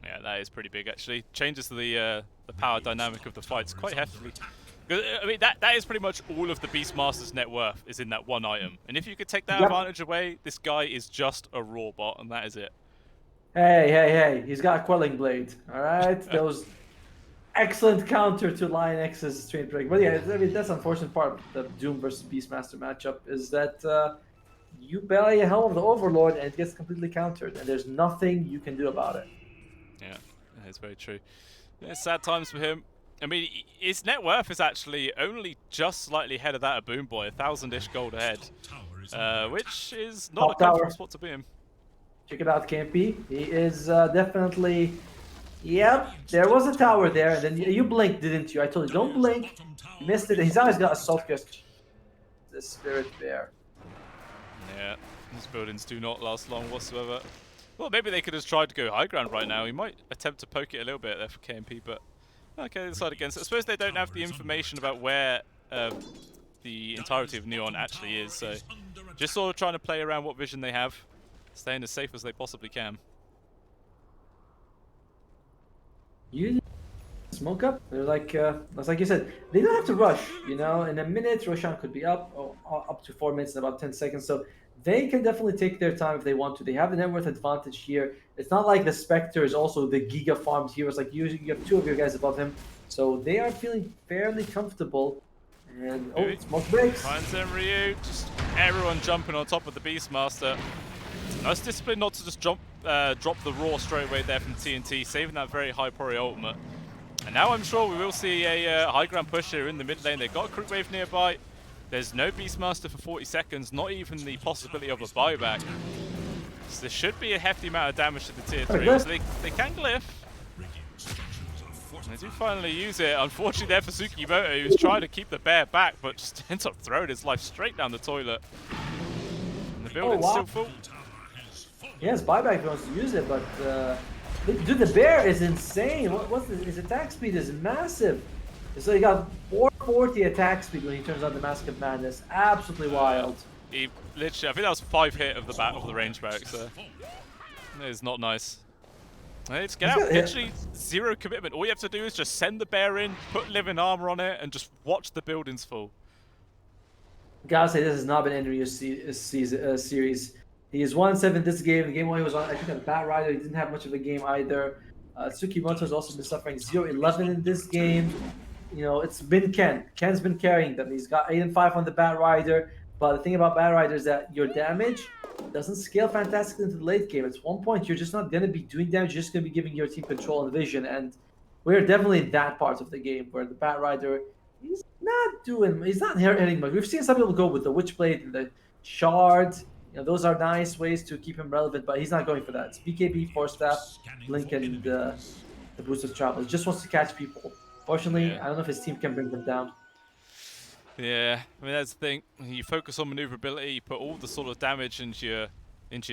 Yeah, that is pretty big actually. Changes the power dynamic of the fights quite heftily. I mean, that is pretty much all of the Beastmaster's net worth is in that one item. And if you could take that advantage away, this guy is just a raw bot, and that is it. Hey, he's got a Quelling Blade, all right? That was excellent counter to Lion X's Strain Break. But yeah, I mean, that's the unfortunate part of the Doom versus Beastmaster matchup is that you belly a helm of the Overlord and it gets completely countered, and there's nothing you can do about it. Yeah, that's very true. It's sad times for him. I mean, his net worth is actually only just slightly ahead of that of Boom Boy, 1,000-ish gold ahead, which is not a comfortable spot to be in. Check it out, Campy. He is definitely... Yep, there was a tower there, and then you blinked, didn't you? I told you, don't blink. You missed it, and he's always got Assault Crest. The Spirit Bear. Yeah, these buildings do not last long whatsoever. Well, maybe they could have tried to go high ground right now. He might attempt to poke it a little bit there for KMP, but... Okay, they decide against it. I suppose they don't have the information about where the entirety of Neon actually is, so just sort of trying to play around what vision they have, staying as safe as they possibly can. You smoke up. They're like, that's like you said, they don't have to rush. In a minute, Roshan could be up to 4 minutes in about 10 seconds. So they can definitely take their time if they want to. They have the net worth advantage here. It's not like the Spectre is also the Giga farmed heroes. Like you have 2 of your guys above him, so they are feeling fairly comfortable. And smoke breaks. Finds them Ryu, just everyone jumping on top of the Beastmaster. Nice discipline not to just drop the Raw straight away there from TNT, saving that very high Pori ultimate. And now I'm sure we will see a high ground push here in the mid lane. They've got a Creep Wave nearby. There's no Beastmaster for 40 seconds, not even the possibility of a buyback. So there should be a hefty amount of damage to the tier 3, so they can glyph. And they do finally use it. Unfortunately there for Tsukimoto, who's trying to keep the bear back, but just ends up throwing his life straight down the toilet. And the building's still full. Yes, buyback if he wants to use it, but dude, the bear is insane. His attack speed is massive. So he got 440 attack speed when he turns on the Mask of Madness. Absolutely wild. He literally, I think that was 5 hit of the range barracks there. That is not nice. Let's get out. Literally 0 commitment. All you have to do is just send the bear in, put living armor on it, and just watch the buildings fall. Gotta say, this has not been Enryu's series. He is 1-7 this game. The game while he was on, I think, on Bat Rider, he didn't have much of a game either. Tsukimoto has also been suffering 0-11 in this game. It's been Ken. Ken's been carrying them. He's got 8-5 on the Bat Rider. But the thing about Bat Rider is that your damage doesn't scale fantastically into the late game. At one point, you're just not going to be doing damage. You're just going to be giving your team control and vision. And we're definitely in that part of the game where the Bat Rider, he's not hitting much. We've seen some people go with the Witchblade and the Shard. Those are nice ways to keep him relevant, but he's not going for that. It's BKB, Force Staff, Blink, and the Boost of Travel. He just wants to catch people. Fortunately, I don't know if his team can bring them down. Yeah, I mean, that's the thing. You focus on maneuverability, you put all the sort of damage into your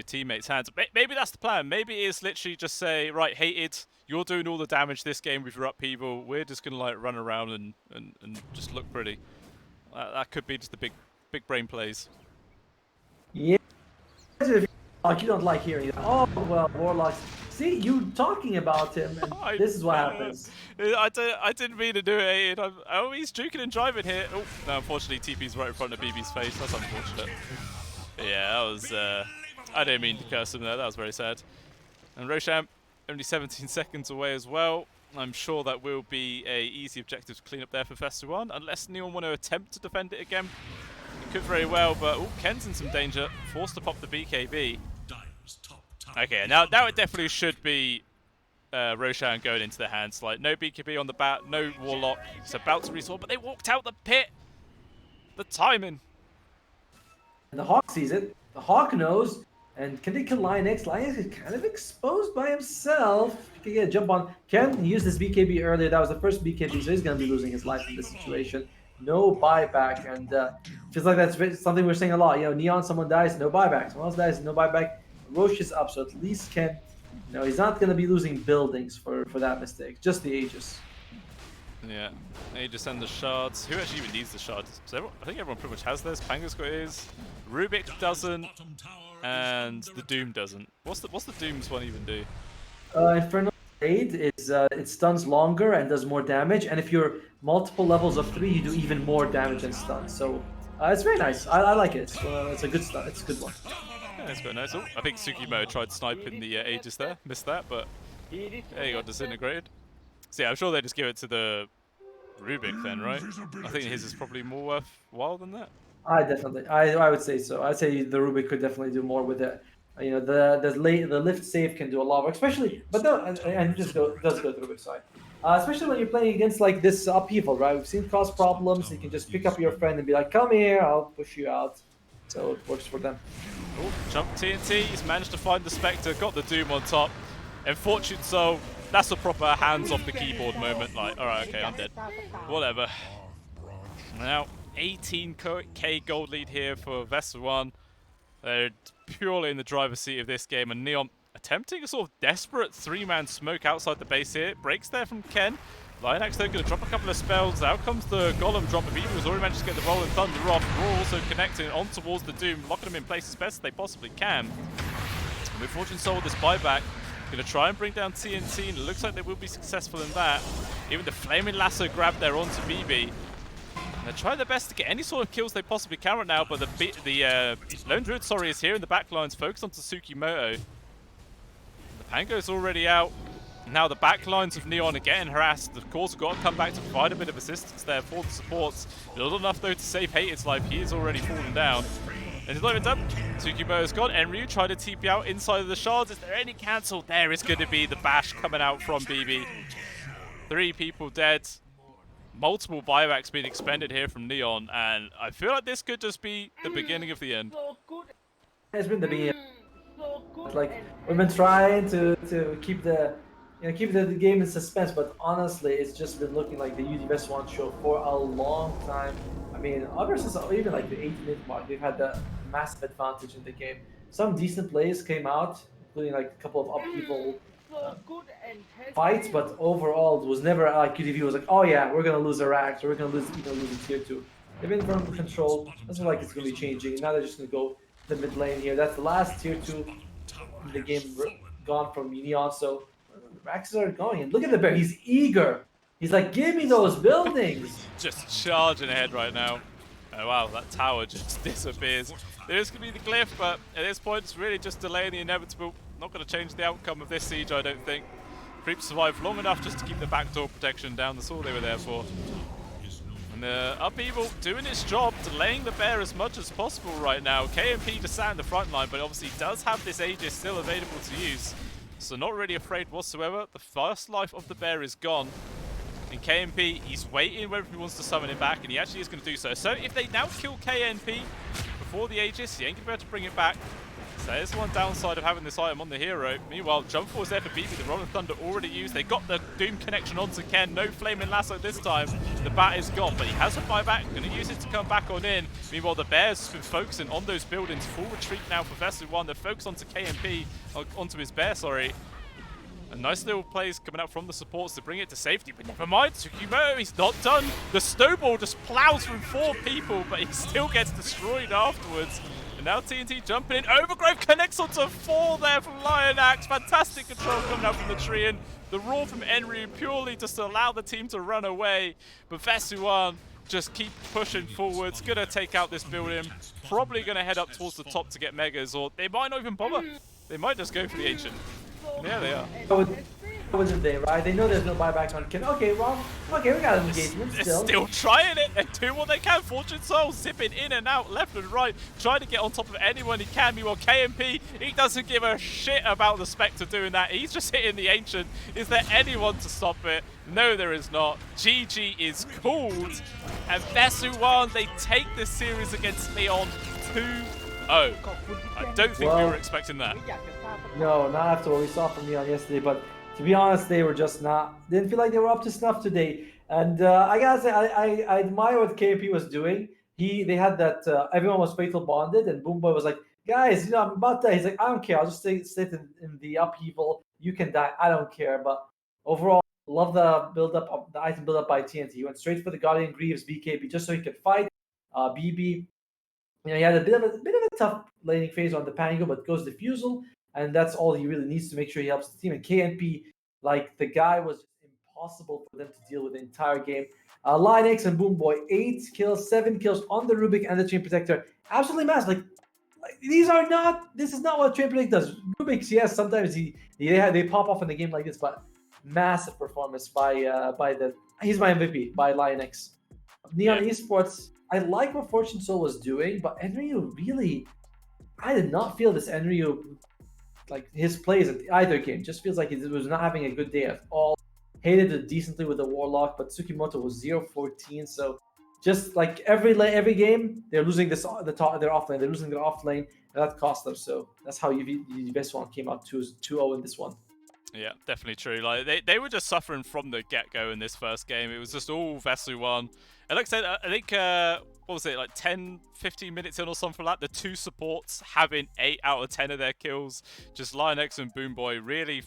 teammates' hands. Maybe that's the plan. Maybe it's literally just say, right, Hated, you're doing all the damage this game with your upheaval. We're just going to run around and just look pretty. That could be just the big brain plays. if you don't like hearing that. Oh well, Warlocks. See, you talking about him, and this is what happens. I didn't mean to do it. Oh, he's juking and driving here. Oh, no, unfortunately, TP's right in front of BB's face. That's unfortunate. Yeah, that was. I didn't mean to curse him there. That was very sad. And Roshan, only 17 seconds away as well. I'm sure that will be a easy objective to clean up there for Vessuwan, unless Neon want to attempt to defend it again. It could very well, but Ken's in some danger. Forced to pop the BKB. Okay, now it definitely should be Roshan going into their hands. Like, no BKB on the bat, no Warlock. It's about to resort, but they walked out the pit. The timing. And the Hawk sees it. The Hawk knows. And can they kill Lionx? Lionx is kind of exposed by himself. He can get a jump on. Ken used his BKB earlier. That was the first BKB, so he's going to be losing his life in this situation. No buyback. And feels like that's something we're saying a lot. You know, Neon, someone dies, no buyback. Someone else dies, no buyback. Roche is up, so at least Ken, you know, he's not going to be losing buildings for that mistake. Just the Aegis. Yeah, Aegis and the shards. Who actually even needs the shards? So I think everyone pretty much has this. Panga's got his. Rubik doesn't. And the Doom doesn't. What's the Doom's one even do? Infernal Blade is it stuns longer and does more damage, and if you're multiple levels of 3, you do even more damage and stun. So it's very nice. I like it. It's a good stun. It's a good one. Yeah, it's quite nice. Oh, I think Tsukimo tried sniping the Aegis there, missed that, but he got disintegrated. So yeah, I'm sure they just give it to the Rubik then, right? I think his is probably more worthwhile than that. I would say so. I'd say the Rubik could definitely do more with it. You know, the lift save can do a lot, especially, but no, and just does go to the Rubik side. Especially when you're playing against like this upheaval, right? We've seen cross problems. You can just pick up your friend and be like, "Come here, I'll push you out." So it works for them. Oh, jump TNT. He's managed to find the Spectre, got the Doom on top, and Fortune Soul. That's a proper hands off the keyboard moment. Like, all right, okay, I'm dead. Whatever. Now, 18k gold lead here for Vessuwan. They're purely in the driver's seat of this game, and Neon attempting a sort of desperate 3-man smoke outside the base here. Breaks there from Ken. Lionx though going to drop a couple of spells. Out comes the Golem drop. If has already managed to get the Rolling Thunder off. Raw also connecting on towards the Doom, locking them in place as best as they possibly can. And with Fortune Soul with this buyback, going to try and bring down TNT, and it looks like they will be successful in that. Even the Flaming Lasso grab there onto BB. They're trying their best to get any sort of kills they possibly can right now, but the Lone Druid, is here in the back lines, focused onto Tsukimoto. The Pango's already out. Now the back lines of Neon are getting harassed. Of course, we've got to come back to provide a bit of assistance there for the supports. Not enough, though, to save Hated's life. He is already fallen down. And he's not even done. Tsukimoto's gone. Enryu tried to TP out inside of the shards. Is there any cancel? There is going to be the bash coming out from BB. 3 people dead. Multiple buybacks being expended here from Neon, and I feel like this could just be the beginning of the end. It's been the beginning. Like, we've been trying to keep the game in suspense, but honestly, it's just been looking like the Vessuwan show for a long time. I mean, ever since even like the 8-minute mark, they've had the massive advantage in the game. Some decent plays came out, including like a couple of upheaval fights, but overall it was never like QTV was like, oh yeah, we're gonna lose a Rax, or we're gonna lose a tier 2. They've been from control. Doesn't look like it's gonna be changing. Now they're just gonna go to the mid lane here. That's the last tier 2 in the game gone from Neon. So Raxes are going, and look at the bear. He's eager. He's like, give me those buildings. Just charging ahead right now. Oh wow, that tower just disappears. There is gonna be the glyph, but at this point it's really just delaying the inevitable. Not going to change the outcome of this siege, I don't think. Creeps survived long enough just to keep the backdoor protection down. That's all they were there for. And the upheaval doing its job, delaying the bear as much as possible right now. KMP just sat in the front line, but obviously does have this Aegis still available to use. So not really afraid whatsoever. The first life of the bear is gone. And KMP, he's waiting whether he wants to summon it back, and he actually is going to do so. So if they now kill KMP before the Aegis, he ain't going to be able to bring it back. So there's one downside of having this item on the hero. Meanwhile, Jump Force there for BB, the Rolling Thunder already used. They got the Doom connection onto Ken. No Flaming Lasso this time. The bat is gone, but he has a buyback. Going to use it to come back on in. Meanwhile, the Bears have been focusing on those buildings. Full retreat now for Vessuwan. They're focused onto KMP, onto his bear, sorry. A nice little plays coming out from the supports to bring it to safety, but never mind. Tsukimoto, he's not done. The snowball just plows through 4 people, but he still gets destroyed afterwards. But now TNT jumping in. Overgrowth connects onto 4 there from Lionax. Fantastic control coming out from the tree. And the roar from Enryu purely just to allow the team to run away. But Vessuwan just keep pushing forwards. Gonna take out this building. Probably gonna head up towards the top to get Megas. Or they might not even bother. They might just go for the Ancient. Yeah, they are. Wasn't they, right? They know there's no buyback on Kin. Okay, well, okay, we got an engagement They're still. still trying it. They're doing what they can. Fortune Soul zipping in and out, left and right, trying to get on top of anyone he can. Meanwhile, KMP, he doesn't give a shit about the Spectre doing that. He's just hitting the Ancient. Is there anyone to stop it? No, there is not. GG is called. And Vessuwan, they take this series against Neon 2-0. I don't think we were expecting that. No, not after what we saw from Neon yesterday, but to be honest, they were just didn't feel like they were up to snuff today. And I gotta say, I admire what KP was doing. They had that, everyone was fatal bonded, and Boomboy was like, guys, I'm about to, he's like, I don't care, I'll just sit in the upheaval, you can die, I don't care. But overall, love the build-up, the item build-up by TNT. He went straight for the Guardian Greaves, BKB, just so he could fight. BB, he had a bit of a tough laning phase on the Pango, but goes Diffusal, and that's all he really needs to make sure he helps the team. And KNP, like, the guy was impossible for them to deal with the entire game. Linex and Boomboy, 8 kills, 7 kills on the Rubik and the Chain Protector. Absolutely massive. Like this is not what Chain Protector does. Rubik's, yes, sometimes they pop off in the game like this, but massive performance by he's my MVP, by Linex. Neon Esports, I like what Fortune Soul was doing, but Enryu really, I did not feel this Enryu, like his plays at either game, just feels like he was not having a good day at all. Hated it decently with the Warlock, but Tsukimoto was 0-14, so just like every game, they're losing their offlane, they're losing their offlane, and that cost them. So that's how Vessuwan came out 2-0 in this one. Yeah, definitely true. Like they were just suffering from the get-go in this first game. It was just all Vessuwan. And like I said, I think what was it, like 10, 15 minutes in or something like that, the 2 supports having 8 out of 10 of their kills. Just Lionex and Boomboy really,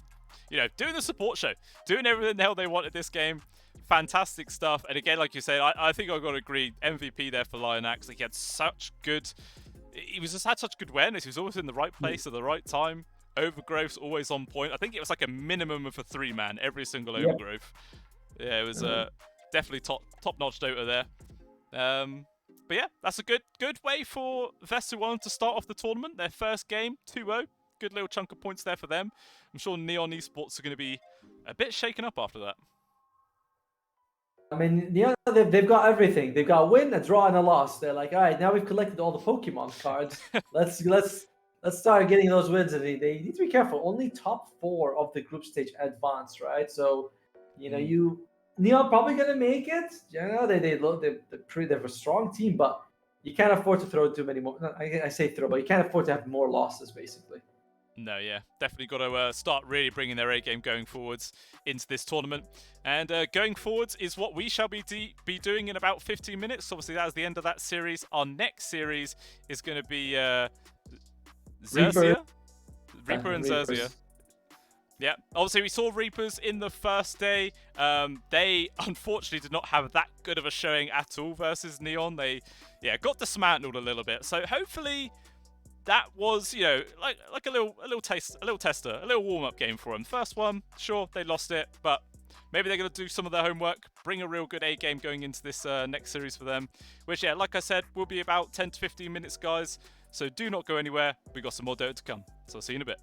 doing the support show, doing everything the hell they wanted this game. Fantastic stuff. And again, like you said, I think I've got to agree, MVP there for Lionex. Like, he just had such good awareness. He was always in the right place at the right time. Overgrowth's always on point. I think it was like a minimum of a 3-man every single Overgrowth. Yeah, it was definitely top-notch Dota there. But yeah, that's a good way for Vessuwan to start off the tournament. Their first game, 2-0. Good little chunk of points there for them. I'm sure Neon Esports are going to be a bit shaken up after that. I mean, Neon, they've got everything. They've got a win, a draw, and a loss. They're like, all right, now we've collected all the Pokemon cards. Let's start getting those wins. And they need to be careful. Only top 4 of the group stage advance, right? So, Neon probably gonna make it. They're a strong team, but you can't afford to throw too many more. I say throw, but you can't afford to have more losses, basically. No, yeah, definitely got to start really bringing their A game going forwards into this tournament. And going forwards is what we shall be doing in about 15 minutes. Obviously, that is the end of that series. Our next series is going to be Xerxia. Reaper and Xerxia. Yeah, obviously we saw Reapers in the first day. They unfortunately did not have that good of a showing at all versus Neon. They, got dismantled a little bit. So hopefully that was, like a little tester, a little warm-up game for them. First one, sure, they lost it, but maybe they're going to do some of their homework, bring a real good A game going into this next series for them, which, like I said, will be about 10 to 15 minutes, guys. So do not go anywhere. We've got some more Dota to come. So I'll see you in a bit.